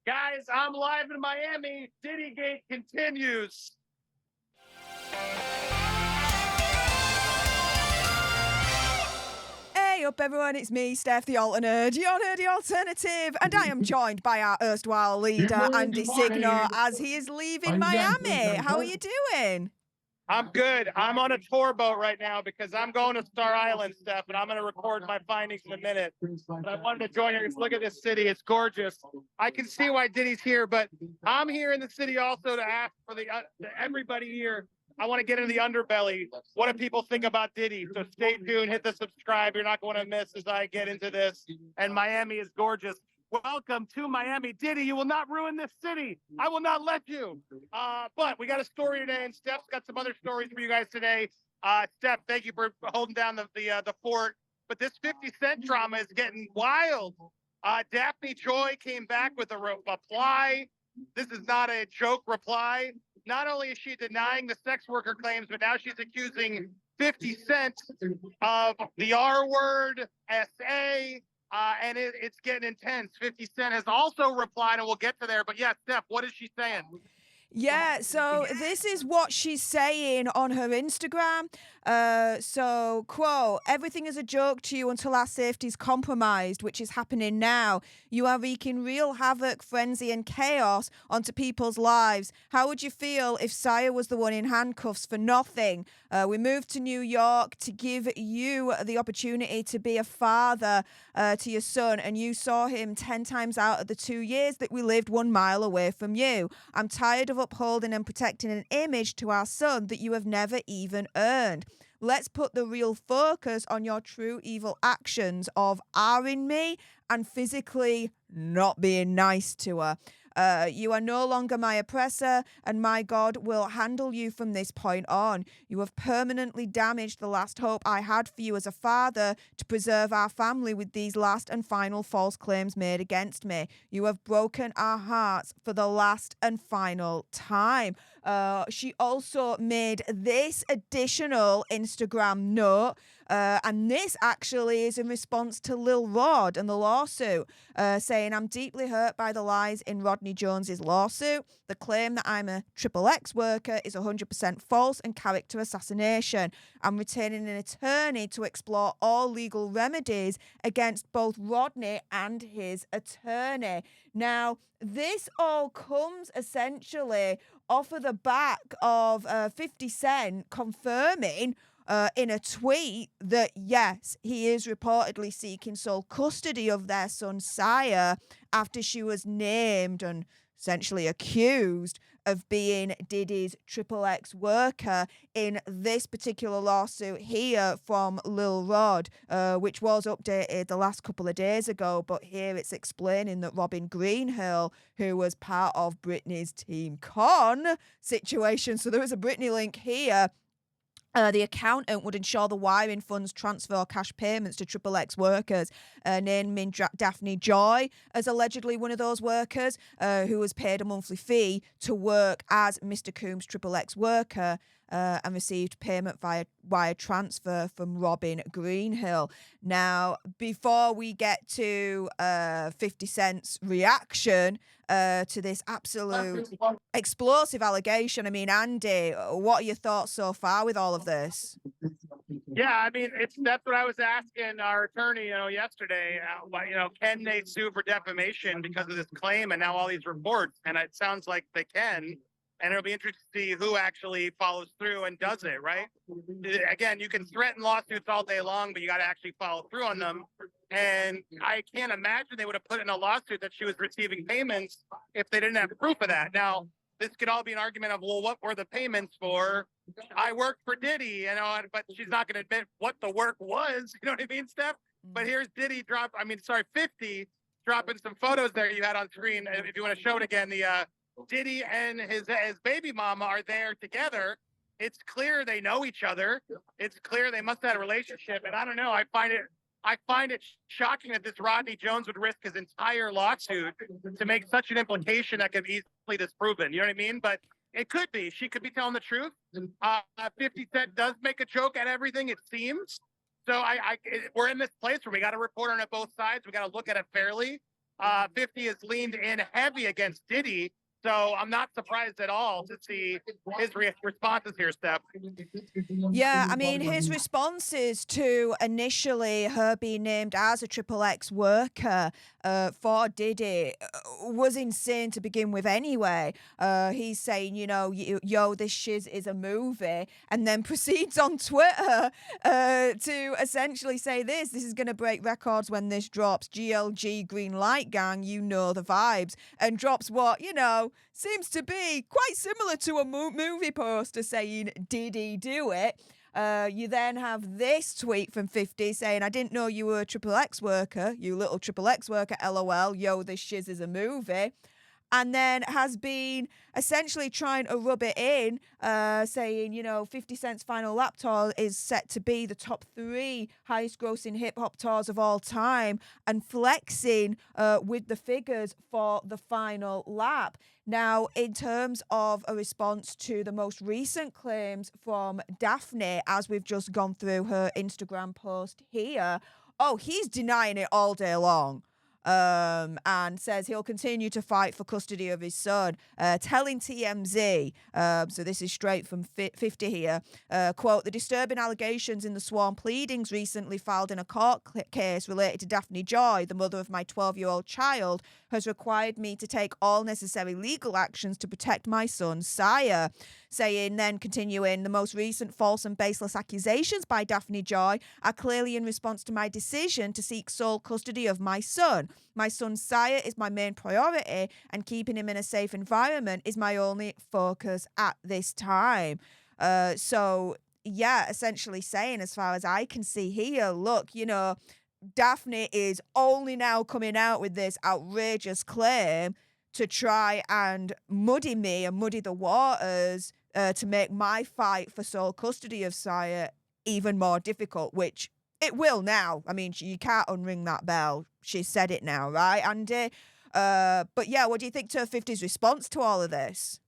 Guys, I'm live in Miami. Diddy Gate continues. Hey up everyone, it's me, Steph the Alternate, your nerdy alternative, and I am joined by our erstwhile leader, Andy Signo, as he is leaving Miami. How are you doing? I'm good. I'm on a tour boat right now because I'm going to Star Island, Steph, and I'm going to record my findings in a minute. But I wanted to join you because look at this city. It's gorgeous. I can see why Diddy's here, but I'm here in the city also to ask for everybody here. I want to get into the underbelly. What do people think about Diddy? So stay tuned. Hit the subscribe. You're not going to miss as I get into this. And Miami is gorgeous. Welcome to Miami. Diddy, you will not ruin this city. I will not let you. But we got a story today, and Steph's got some other stories for you guys today. Steph, thank you for holding down the fort. But this 50 Cent drama is getting wild. Daphne Joy came back with a reply. This is not a joke reply. Not only is she denying the sex worker claims, but now she's accusing 50 Cent of the R word, SA, and it's getting intense. 50 Cent has also replied, and we'll get to there. But yeah, Steph, what is she saying? Yeah, so this is what she's saying on her Instagram. So, quote, everything is a joke to you until our safety is compromised, which is happening now. You are wreaking real havoc, frenzy, and chaos onto people's lives. How would you feel if Sire was the one in handcuffs for nothing? We moved to New York to give you the opportunity to be a father to your son, and you saw him 10 times out of the 2 years that we lived 1 mile away from you. I'm tired of upholding and protecting an image to our son that you have never even earned. Let's put the real focus on your true evil actions of R-ing me and physically not being nice to her. You are no longer my oppressor, and my God will handle you from this point on. You have permanently damaged the last hope I had for you as a father to preserve our family with these last and final false claims made against me. You have broken our hearts for the last and final time. She also made this additional Instagram note, and this actually is in response to Lil Rod and the lawsuit, saying, I'm deeply hurt by the lies in Rodney Jones's lawsuit. The claim that I'm a XXX worker is 100% false and character assassination. I'm retaining an attorney to explore all legal remedies against both Rodney and his attorney. Now, this all comes essentially off of the back of 50 Cent confirming in a tweet that, yes, he is reportedly seeking sole custody of their son, Sire, after she was named and essentially accused of being Diddy's XXX worker in this particular lawsuit here from Lil Rod, which was updated the last couple of days ago. But here it's explaining that Robin Greenhill, who was part of Britney's Team Con situation, so there is a Britney link here. The accountant would ensure the wiring funds transfer or cash payments to XXX workers, naming Daphne Joy as allegedly one of those workers who was paid a monthly fee to work as Mr. Combs' XXX worker and received payment via wire transfer from Robin Greenhill. Now, before we get to 50 Cent's reaction to this absolute explosive allegation, I mean, Andy, what are your thoughts so far with all of this? Yeah, I mean, that's what I was asking our attorney, yesterday. Can they sue for defamation because of this claim and now all these reports? And it sounds like they can. And it'll be interesting to see who actually follows through and does it, right? Again, you can threaten lawsuits all day long, but you got to actually follow through on them. And I can't imagine they would have put in a lawsuit that she was receiving payments if they didn't have proof of that. Now, this could all be an argument of, well, what were the payments for? I worked for Diddy, but she's not going to admit what the work was. You know what I mean, Steph? But here's Diddy 50 dropping some photos there you had on screen. If you want to show it again, the Diddy and his baby mama are there together. It's clear they know each other. It's clear they must have had a relationship. And I don't know. I find it shocking that this Rodney Jones would risk his entire lawsuit to make such an implication that could be easily disproven. You know what I mean? But it could be. She could be telling the truth. 50 Cent does make a joke at everything, it seems. So we're in this place where we got to report on it both sides. We got to look at it fairly. 50 has leaned in heavy against Diddy. So I'm not surprised at all to see his responses here, Steph. Yeah, I mean, his responses to initially her being named as a Triple X worker for Diddy was insane to begin with anyway. He's saying, you know, yo, this shiz is a movie, and then proceeds on Twitter to essentially say this is going to break records when this drops. GLG Green Light Gang, you know the vibes. And drops what, you know, seems to be quite similar to a movie poster saying, did he do it? You then have this tweet from 50 saying, I didn't know you were a Triple X worker, you little Triple X worker, LOL, yo, this shiz is a movie. And then has been essentially trying to rub it in, saying, you know, 50 Cent's final lap tour is set to be the top 3 highest grossing hip hop tours of all time, and flexing with the figures for the final lap. Now, in terms of a response to the most recent claims from Daphne, as we've just gone through her Instagram post here, oh, he's denying it all day long. And says he'll continue to fight for custody of his son, telling TMZ, so this is straight from 50 here, quote, the disturbing allegations in the sworn pleadings recently filed in a court case related to Daphne Joy, the mother of my 12-year-old child, has required me to take all necessary legal actions to protect my son's sire. Saying, then continuing, the most recent false and baseless accusations by Daphne Joy are clearly in response to my decision to seek sole custody of my son. My son's sire is my main priority, and keeping him in a safe environment is my only focus at this time. So, yeah, essentially saying, as far as I can see here, look, you know, Daphne is only now coming out with this outrageous claim to try and muddy me and muddy the waters to make my fight for sole custody of sire even more difficult, which it will now. I mean, you can't unring that bell. She said it now, right, Andy? But yeah, what do you think to 50's response to all of this?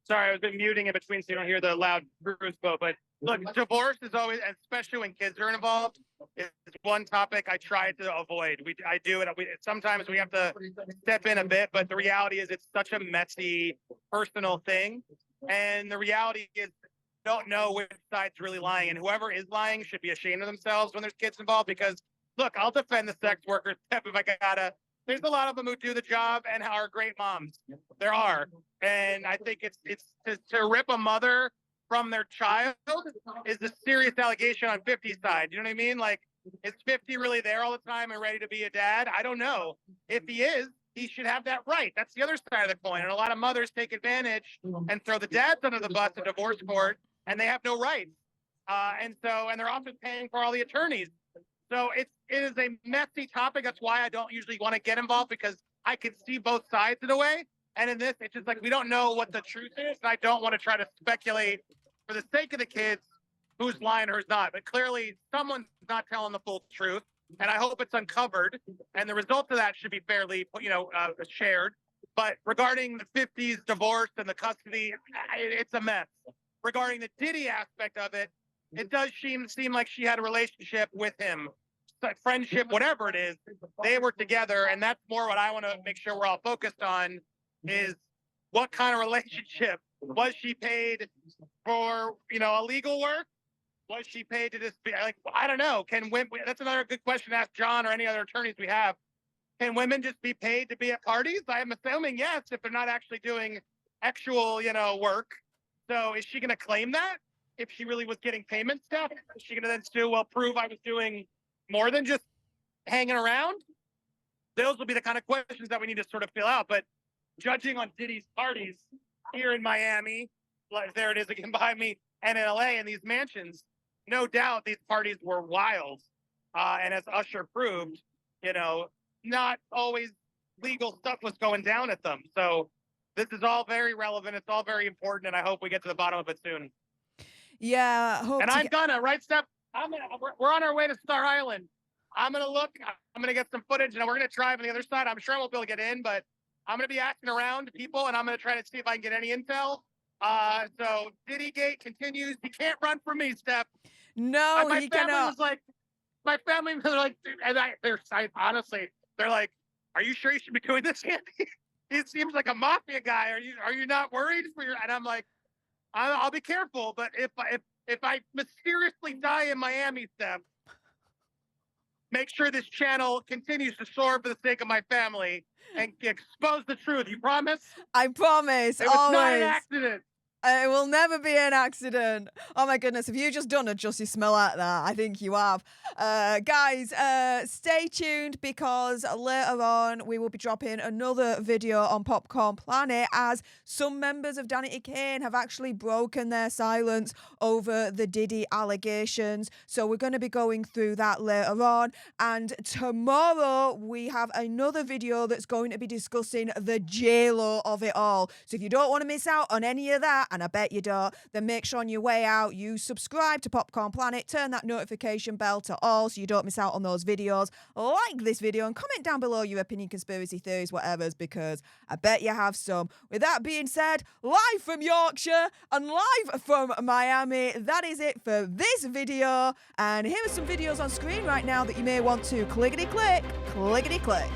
Sorry, I've been muting in between so you don't hear the loud Bruce boat. But look, divorce is always, especially when kids are involved, is one topic I try to avoid. I do it. Sometimes we have to step in a bit, but the reality is it's such a messy, personal thing. And the reality is, don't know which side's really lying, and whoever is lying should be ashamed of themselves when there's kids involved. Because look, I'll defend the sex workers if I gotta. There's a lot of them who do the job and are great moms. There are, and I think it's to rip a mother from their child is a serious allegation on 50's side. You know what I mean? Like, is 50 really there all the time and ready to be a dad? I don't know. If he is, he should have that right. That's the other side of the coin. And a lot of mothers take advantage and throw the dads under the bus in divorce court, and they have no rights. And they're often paying for all the attorneys. So it is a messy topic. That's why I don't usually want to get involved, because I can see both sides in a way. And in this, it's just like we don't know what the truth is. And I don't want to try to speculate for the sake of the kids who's lying or who's not. But clearly, someone's not telling the full truth. And I hope it's uncovered. And the results of that should be fairly, shared. But regarding the 50's divorce and the custody, it's a mess. Regarding the Diddy aspect of it, it does seem like she had a relationship with him, friendship, whatever it is. They were together, and that's more what I want to make sure we're all focused on, is what kind of relationship. Was she paid for, illegal work? Was she paid to just be like, I don't know. That's another good question to ask John or any other attorneys we have. Can women just be paid to be at parties? I'm assuming yes, if they're not actually doing actual, work. So is she going to claim that? If she really was getting payment stuff, is she going to then still prove I was doing more than just hanging around? Those will be the kind of questions that we need to sort of fill out. But judging on Diddy's parties here in Miami, there it is again behind me, and in LA, in these mansions, no doubt these parties were wild. And as Usher proved, not always legal stuff was going down at them. So this is all very relevant. It's all very important, and I hope we get to the bottom of it soon. Yeah, and I'm gonna, right, Steph? We're on our way to Star Island. I'm gonna look. I'm gonna get some footage, and we're gonna drive on the other side. I'm sure I won't be able to get in, but I'm gonna be asking around to people, and I'm gonna try to see if I can get any intel. So Diddy Gate continues. You can't run from me, Steph. No, my family was like, they're like, honestly, they're like, are you sure you should be doing this, Andy? He seems like a mafia guy. Are you not worried for your? And I'm like, I'll be careful. But if I mysteriously die in Miami, Steph, make sure this channel continues to soar for the sake of my family and expose the truth. You promise? I promise. It was not an Always. accident. It will never be an accident. Oh my goodness, have you just done a Jussie Smollett that? I think you have. Guys, stay tuned because later on we will be dropping another video on Popcorn Planet as some members of Danity Kane have actually broken their silence over the Diddy allegations. So we're going to be going through that later on. And tomorrow we have another video that's going to be discussing the JLo of it all. So if you don't want to miss out on any of that, and I bet you don't, then make sure on your way out you subscribe to Popcorn Planet, turn that notification bell to all so you don't miss out on those videos, like this video, and comment down below your opinion, conspiracy theories, whatever's, because I bet you have some. With that being said, live from Yorkshire and live from Miami, that is it for this video, and here are some videos on screen right now that you may want to clickety-click, clickety-click.